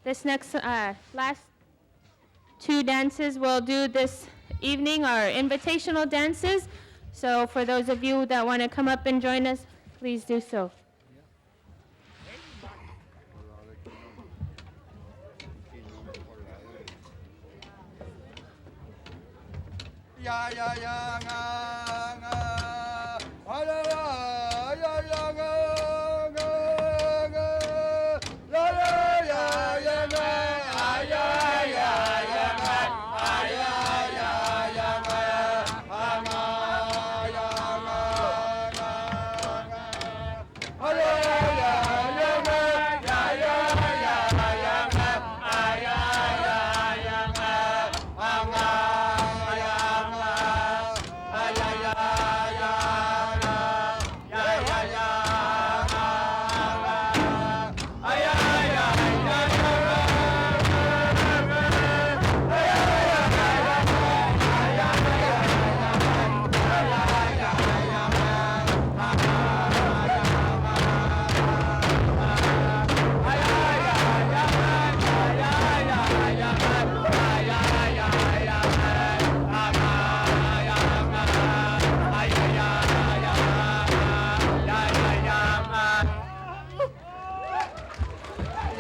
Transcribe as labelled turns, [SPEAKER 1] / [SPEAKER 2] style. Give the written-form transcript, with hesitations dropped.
[SPEAKER 1] This next, last two dances we'll do this evening are invitational dances. So for those of you that want to come up and join us, please do so.
[SPEAKER 2] Ya ya ya nga